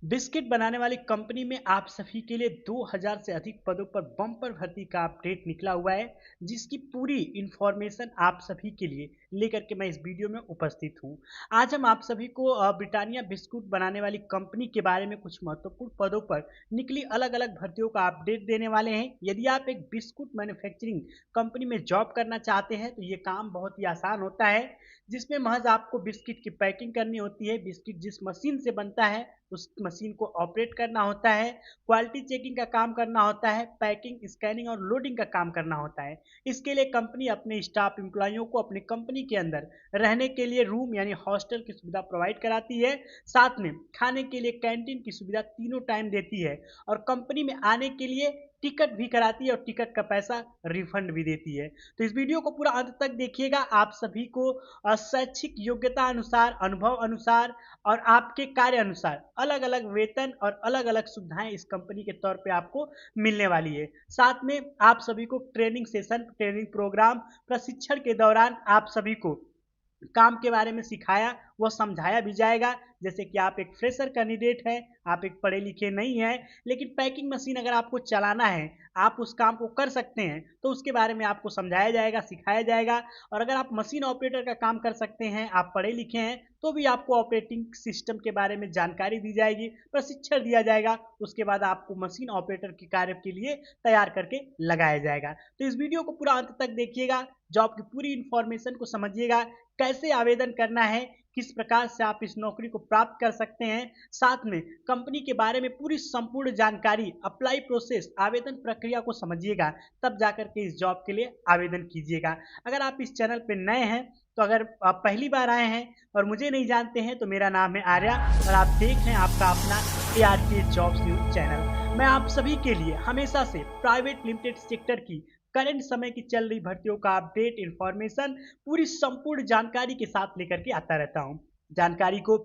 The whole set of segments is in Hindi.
बिस्किट बनाने वाली कंपनी में आप सभी के लिए 2000 से अधिक पदों पर बम्पर भर्ती का अपडेट निकला हुआ है, जिसकी पूरी इंफॉर्मेशन आप सभी के लिए लेकर के मैं इस वीडियो में उपस्थित हूं। आज हम आप सभी को ब्रिटानिया बिस्कुट बनाने वाली कंपनी के बारे में कुछ महत्वपूर्ण पदों पर निकली अलग अलग भर्तियों का अपडेट देने वाले हैं। यदि आप एक बिस्कुट मैन्युफैक्चरिंग कंपनी में जॉब करना चाहते हैं तो ये काम बहुत ही आसान होता है, जिसमें महज आपको बिस्किट की पैकिंग करनी होती है। बिस्किट जिस मशीन से बनता है उस मशीन को ऑपरेट करना होता है, क्वालिटी चेकिंग का काम करना होता है, पैकिंग, स्कैनिंग और लोडिंग का काम करना होता है। इसके लिए कंपनी अपने स्टाफ एम्प्लॉइयों को अपनी कंपनी के अंदर रहने के लिए रूम यानी हॉस्टल की सुविधा प्रोवाइड कराती है। साथ में खाने के लिए कैंटीन की सुविधा तीनों टाइम देती है और कंपनी में आने के लिए टिकट भी कराती है और टिकट का पैसा रिफंड भी देती है। तो इस वीडियो को पूरा अंत तक देखिएगा। आप सभी को शैक्षिक योग्यता अनुसार, अनुभव अनुसार और आपके कार्य अनुसार अलग अलग वेतन और अलग अलग सुविधाएं इस कंपनी के तौर पे आपको मिलने वाली है। साथ में आप सभी को ट्रेनिंग सेशन, ट्रेनिंग प्रोग्राम, प्रशिक्षण के दौरान आप सभी को काम के बारे में सिखाया व समझाया भी जाएगा। जैसे कि आप एक फ्रेशर कैंडिडेट हैं, आप एक पढ़े लिखे नहीं हैं, लेकिन पैकिंग मशीन अगर आपको चलाना है, आप उस काम को कर सकते हैं, तो उसके बारे में आपको समझाया जाएगा, सिखाया जाएगा। और अगर आप मशीन ऑपरेटर का काम कर सकते हैं, आप पढ़े लिखे हैं, तो भी आपको ऑपरेटिंग सिस्टम के बारे में जानकारी दी जाएगी, प्रशिक्षण दिया जाएगा। उसके बाद आपको मशीन ऑपरेटर के कार्य के लिए तैयार करके लगाया जाएगा। तो इस वीडियो को पूरा अंत तक देखिएगा, जॉब की पूरी इंफॉर्मेशन को समझिएगा, कैसे आवेदन करना है, किस प्रकार से आप इस नौकरी को प्राप्त कर सकते हैं। साथ में कंपनी के बारे में पूरी संपूर्ण जानकारी, अप्लाई प्रोसेस, आवेदन प्रक्रिया को समझिएगा, तब जाकर के इस जॉब के लिए आवेदन कीजिएगा। अगर आप इस चैनल पर नए हैं, तो अगर आप पहली बार आए हैं और मुझे नहीं जानते हैं, तो मेरा नाम है आर्या और आप देख रहे हैं आपका अपना ARK जॉब्स न्यूज चैनल। मैं आप सभी के लिए हमेशा से प्राइवेट लिमिटेड सेक्टर की करंट समय की चल रही भर्तियों का अपडेट, इंफॉर्मेशन, पूरी संपूर्ण जानकारी के साथ लेकर के आता रहता हूं। जानकारी को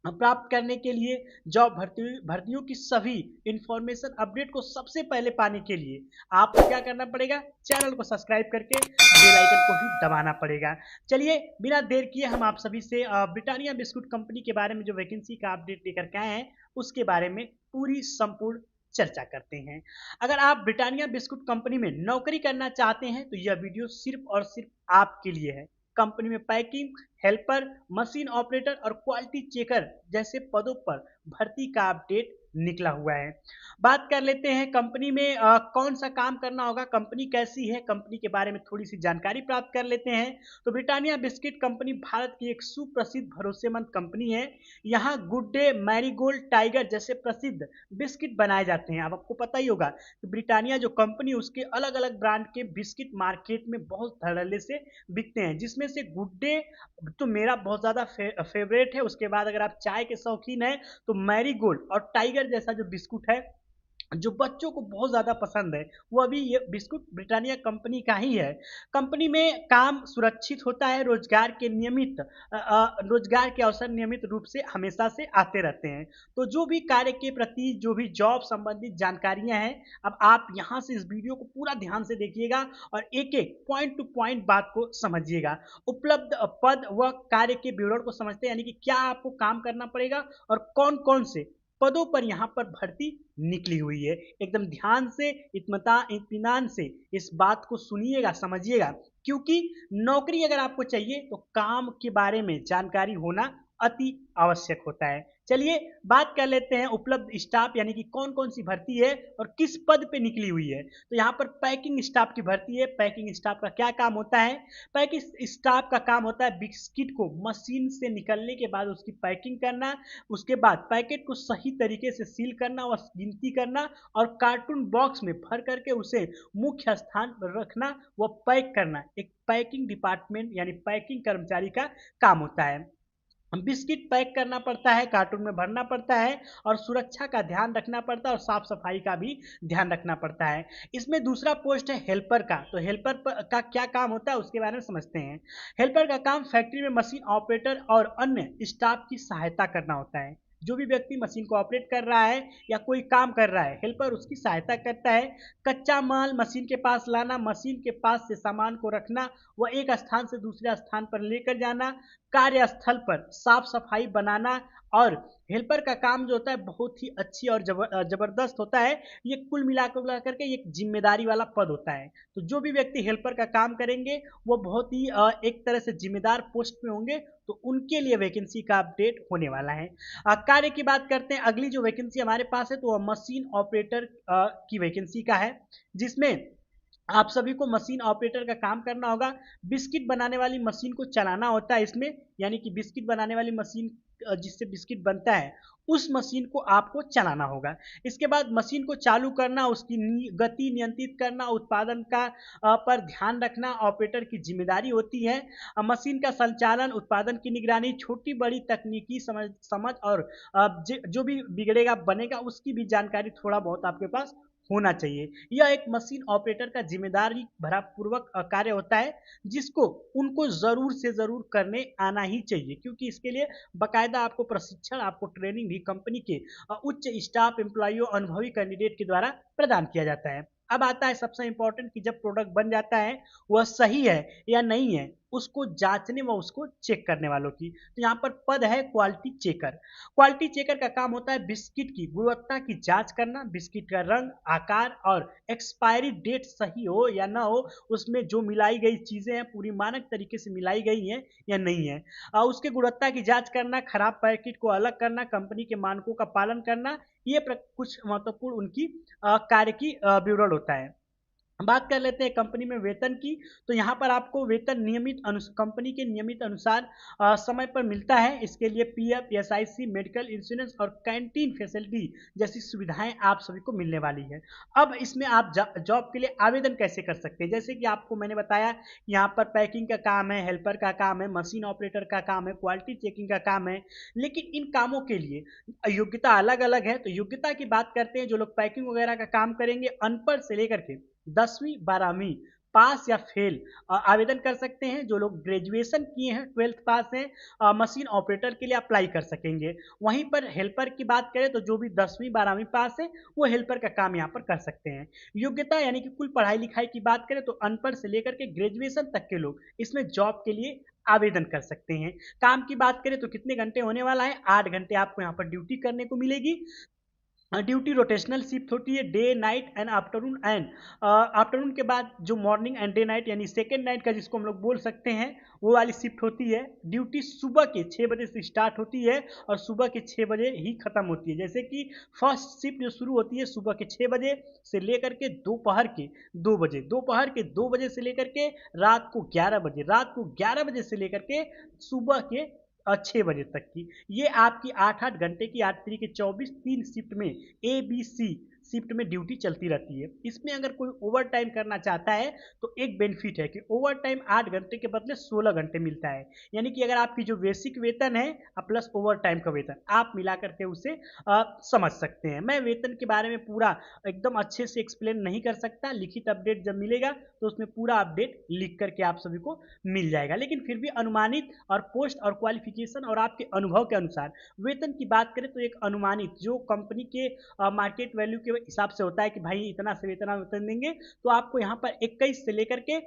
प्राप्त करने के लिए, जॉब भर्तियों की सभी इंफॉर्मेशन अपडेट को सबसे पहले पाने के लिए आपको क्या करना पड़ेगा, चैनल को सब्सक्राइब करके बेल आइकन को भी दबाना पड़ेगा। चलिए बिना देर किए हम आप सभी से ब्रिटानिया बिस्कुट कंपनी के बारे में जो वैकेंसी का अपडेट लेकर के आए हैं उसके बारे में पूरी संपूर्ण चर्चा करते हैं। अगर आप ब्रिटानिया बिस्कुट कंपनी में नौकरी करना चाहते हैं तो यह वीडियो सिर्फ और सिर्फ आपके लिए है। कंपनी में पैकिंग, हेल्पर, मशीन ऑपरेटर और क्वालिटी चेकर जैसे पदों पर भर्ती का अपडेट निकला हुआ है। बात कर लेते हैं कंपनी में कौन सा काम करना होगा, कंपनी कैसी है, कंपनी के बारे में थोड़ी सी जानकारी प्राप्त कर लेते हैं। तो ब्रिटानिया बिस्किट कंपनी भारत की एक सुप्रसिद्ध भरोसेमंद कंपनी है। यहाँ गुड डे, मैरीगोल्ड, टाइगर जैसे प्रसिद्ध बिस्किट बनाए जाते हैं। अब आपको पता ही होगा कि ब्रिटानिया जो कंपनी, उसके अलग अलग ब्रांड के बिस्किट मार्केट में बहुत धड़ल्ले से बिकते हैं, जिसमें से गुड डे तो मेरा बहुत ज़्यादा फेवरेट है। उसके बाद अगर आप चाय के शौकीन हैं तो मैरीगोल्ड और टाइगर जैसा जो बिस्कुट है, जो बच्चों को बहुत ज़्यादा पसंद है, वो अभी ये बिस्कुट ब्रिटानिया कंपनी का ही है। कंपनी में काम सुरक्षित होता है, रोजगार के अवसर नियमित रूप से हमेशा से आते रहते हैं। तो जो भी कार्य के प्रति, जो भी जॉब संबंधित जानकारियां हैं, अब आप यहाँ से इस वीडियो को पूरा ध्यान से देखिएगा और एक एक पॉइंट टू पॉइंट बात को समझिएगा। उपलब्ध पद व कार्य के विवरण को समझते हैं, यानी कि क्या आपको काम करना पड़ेगा और कौन कौन से पदों पर यहाँ पर भर्ती निकली हुई है। एकदम ध्यान से, इत्मीनान से इस बात को सुनिएगा, समझिएगा, क्योंकि नौकरी अगर आपको चाहिए तो काम के बारे में जानकारी होना अति आवश्यक होता है। चलिए बात कर लेते हैं उपलब्ध स्टाफ, यानी कि कौन कौन सी भर्ती है और किस पद पे निकली हुई है। तो यहाँ पर पैकिंग स्टाफ की भर्ती है। पैकिंग स्टाफ का क्या काम होता है? पैकिंग स्टाफ का काम होता है बिस्किट को मशीन से निकलने के बाद उसकी पैकिंग करना, उसके बाद पैकेट को सही तरीके से सील करना व गिनती करना और कार्टून बॉक्स में भर करके उसे मुख्य स्थान पर रखना व पैक करना एक पैकिंग डिपार्टमेंट यानी पैकिंग कर्मचारी का काम होता है। बिस्किट पैक करना पड़ता है, कार्टून में भरना पड़ता है और सुरक्षा का ध्यान रखना पड़ता है और साफ सफाई का भी ध्यान रखना पड़ता है। इसमें दूसरा पोस्ट है हेल्पर का। तो हेल्पर का क्या काम होता है उसके बारे में समझते हैं। हेल्पर का काम फैक्ट्री में मशीन ऑपरेटर और अन्य स्टाफ की सहायता करना होता है। जो भी व्यक्ति मशीन को ऑपरेट कर रहा है या कोई काम कर रहा है, हेल्पर उसकी सहायता करता है। कच्चा माल मशीन के पास लाना, मशीन के पास से सामान को रखना व एक स्थान से दूसरे स्थान पर लेकर जाना, कार्यस्थल पर साफ सफाई बनाना और हेल्पर का काम जो होता है बहुत ही अच्छी और ज़बरदस्त होता है। ये कुल मिला कर के एक ज़िम्मेदारी वाला पद होता है। तो जो भी व्यक्ति हेल्पर का काम करेंगे वो बहुत ही एक तरह से ज़िम्मेदार पोस्ट पे होंगे, तो उनके लिए वैकेंसी का अपडेट होने वाला है। कार्य की बात करते हैं, अगली जो वैकेंसी हमारे पास है तो वो मशीन ऑपरेटर की वैकेंसी का है, जिसमें आप सभी को मशीन ऑपरेटर का काम करना होगा। बिस्किट बनाने वाली मशीन को चलाना होता है इसमें, यानी कि बिस्किट बनाने वाली मशीन जिससे बिस्किट बनता है उस मशीन को आपको चलाना होगा। इसके बाद मशीन को चालू करना, उसकी गति नियंत्रित करना, उत्पादन का पर ध्यान रखना ऑपरेटर की जिम्मेदारी होती है। मशीन का संचालन, उत्पादन की निगरानी, छोटी बड़ी तकनीकी समझ और जो भी बिगड़ेगा बनेगा उसकी भी जानकारी थोड़ा बहुत आपके पास होना चाहिए। यह एक मशीन ऑपरेटर का जिम्मेदारी भरा पूर्वक कार्य होता है, जिसको उनको ज़रूर से ज़रूर करने आना ही चाहिए, क्योंकि इसके लिए बाकायदा आपको प्रशिक्षण, आपको ट्रेनिंग भी कंपनी के उच्च स्टाफ एम्प्लॉइयों, अनुभवी कैंडिडेट के द्वारा प्रदान किया जाता है। अब आता है सबसे इंपॉर्टेंट कि जब प्रोडक्ट बन जाता है वह सही है या नहीं है, उसको जांचने व उसको चेक करने वालों की। तो यहाँ पर पद है क्वालिटी चेकर। क्वालिटी चेकर का काम होता है बिस्किट की गुणवत्ता की जांच करना, बिस्किट का रंग, आकार और एक्सपायरी डेट सही हो या ना हो, उसमें जो मिलाई गई चीज़ें हैं पूरी मानक तरीके से मिलाई गई हैं या नहीं है। उसके गुणवत्ता की जांच करना, खराब पैकेट को अलग करना, कंपनी के मानकों का पालन करना, ये कुछ महत्वपूर्ण उनकी कार्य की विवरण होता है। बात कर लेते हैं कंपनी में वेतन की। तो यहाँ पर आपको वेतन कंपनी के नियमित अनुसार समय पर मिलता है। इसके लिए पीएफ, एसआईसी, मेडिकल इंश्योरेंस और कैंटीन फैसिलिटी जैसी सुविधाएं आप सभी को मिलने वाली है। अब इसमें आप जॉब के लिए आवेदन कैसे कर सकते हैं, जैसे कि आपको मैंने बताया यहाँ पर पैकिंग का काम है, हेल्पर का काम है, मशीन ऑपरेटर का काम है, क्वालिटी चेकिंग का काम है। लेकिन इन कामों के लिए योग्यता अलग अलग है। तो योग्यता की बात करते हैं, जो लोग पैकिंग वगैरह का काम करेंगे अनपढ़ से लेकर के 10वीं 12वीं पास या फेल आवेदन कर सकते हैं। जो लोग ग्रेजुएशन किए हैं, 12th पास हैं, मशीन ऑपरेटर के लिए अप्लाई कर सकेंगे। वहीं पर हेल्पर की बात करें तो जो भी 10वीं 12वीं पास है वो हेल्पर का काम यहाँ पर कर सकते हैं। योग्यता यानी कि कुल पढ़ाई लिखाई की बात करें तो अनपढ़ से लेकर के ग्रेजुएशन तक के लोग इसमें जॉब के लिए आवेदन कर सकते हैं। काम की बात करें तो कितने घंटे होने वाला है, 8 घंटे आपको यहाँ पर ड्यूटी करने को मिलेगी। ड्यूटी रोटेशनल शिफ्ट होती है, day night and afternoon and afternoon के बाद जो मॉर्निंग एंड डे नाइट यानी सेकेंड नाइट का जिसको हम लोग बोल सकते हैं वो वाली शिफ्ट होती है। ड्यूटी सुबह के 6 बजे से स्टार्ट होती है और सुबह के 6 बजे ही खत्म होती है। जैसे कि फर्स्ट शिफ्ट जो शुरू होती है सुबह के 6 बजे से लेकर के दोपहर के 2 बजे, दोपहर के 2 बजे से लेकर के रात को 11 बजे, रात को 11 बजे से लेकर के सुबह के 6 बजे तक की, ये आपकी 8-8 घंटे की 8 तरीके 24 3 शिफ्ट में ABC शिफ्ट में ड्यूटी चलती रहती है। इसमें अगर कोई ओवर टाइम करना चाहता है तो एक बेनिफिट है कि ओवर टाइम 8 घंटे के बदले 16 घंटे मिलता है। यानी कि अगर आपकी जो बेसिक वेतन है प्लस ओवर टाइम का वेतन आप मिला करके उसे समझ सकते हैं। मैं वेतन के बारे में पूरा एकदम अच्छे से एक्सप्लेन नहीं कर सकता, लिखित अपडेट जब मिलेगा तो उसमें पूरा अपडेट लिख करके आप सभी को मिल जाएगा। लेकिन फिर भी अनुमानित और पोस्ट और क्वालिफिकेशन और आपके अनुभव के अनुसार वेतन की बात करें तो एक अनुमानित जो कंपनी के मार्केट वैल्यू के हिसाब से होता है कि भाई इतना से इतना वेतन देंगे, तो आपको यहाँ पर 21 से लेकर के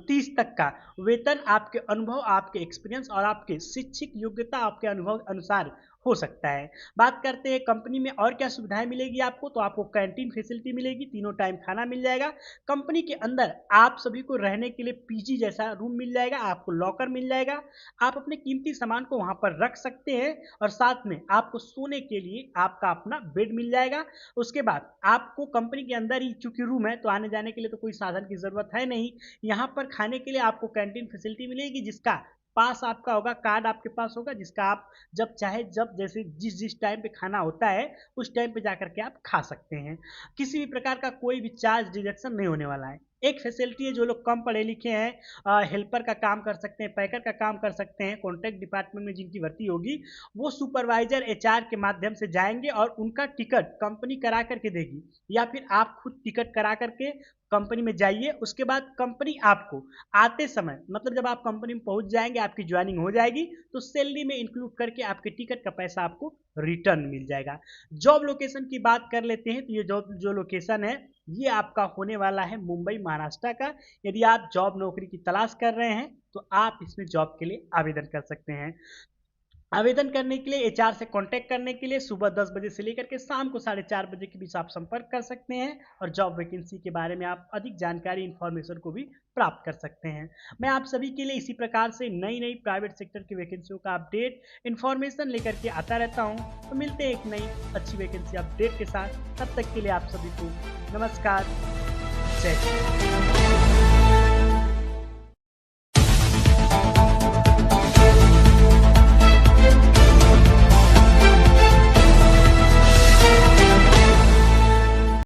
30 तक का वेतन आपके अनुभव, आपके एक्सपीरियंस और आपके शिक्षित योग्यता, आपके अनुभव अनुसार हो सकता है। बात करते हैं कंपनी में और क्या सुविधाएं मिलेगी आपको, तो आपको कैंटीन फैसिलिटी मिलेगी, तीनों टाइम खाना मिल जाएगा। कंपनी के अंदर आप सभी को रहने के लिए पीजी जैसा रूम मिल जाएगा, आपको लॉकर मिल जाएगा, आप अपने कीमती सामान को वहां पर रख सकते हैं और साथ में आपको सोने के लिए आपका अपना बेड मिल जाएगा। उसके बाद आपको कंपनी के अंदर ही चूंकि रूम है तो आने जाने के लिए तो कोई साधन की जरूरत है नहीं। यहाँ पर खाने के लिए आपको कैंटीन फैसिलिटी मिलेगी, जिसका पास आपका होगा, कार्ड आपके पास होगा, जिसका आप जब चाहे जब जैसे जिस जिस टाइम पे खाना होता है उस टाइम पे जाकर के आप खा सकते हैं। किसी भी प्रकार का कोई भी चार्ज डिडक्शन नहीं होने वाला है। एक फैसिलिटी है, जो लोग कम पढ़े लिखे हैं हेल्पर का काम कर सकते हैं, पैकर का काम कर सकते हैं, कॉन्ट्रैक्ट डिपार्टमेंट में जिनकी भर्ती होगी वो सुपरवाइजर एचआर के माध्यम से जाएंगे और उनका टिकट कंपनी करा करके देगी, या फिर आप खुद टिकट करा करके कंपनी में जाइए। उसके बाद कंपनी आपको आते समय मतलब जब आप कंपनी में पहुंच जाएंगे आपकी ज्वाइनिंग हो जाएगी तो सैलरी में इंक्लूड करके आपके टिकट का पैसा आपको रिटर्न मिल जाएगा। जॉब लोकेशन की बात कर लेते हैं तो ये जॉब जो लोकेशन है ये आपका होने वाला है मुंबई महाराष्ट्र का। यदि आप जॉब नौकरी की तलाश कर रहे हैं तो आप इसमें जॉब के लिए आवेदन कर सकते हैं। आवेदन करने के लिए एचआर से कांटेक्ट करने के लिए सुबह 10 बजे से लेकर के शाम को 4:30 बजे के बीच आप संपर्क कर सकते हैं और जॉब वैकेंसी के बारे में आप अधिक जानकारी इन्फॉर्मेशन को भी प्राप्त कर सकते हैं। मैं आप सभी के लिए इसी प्रकार से नई नई प्राइवेट सेक्टर की वैकेंसियों का अपडेट इन्फॉर्मेशन लेकर के आता रहता हूं। तो मिलते हैं एक नई अच्छी वैकेंसी अपडेट के साथ। तब तक के लिए आप सभी को नमस्कार, जय हिंद।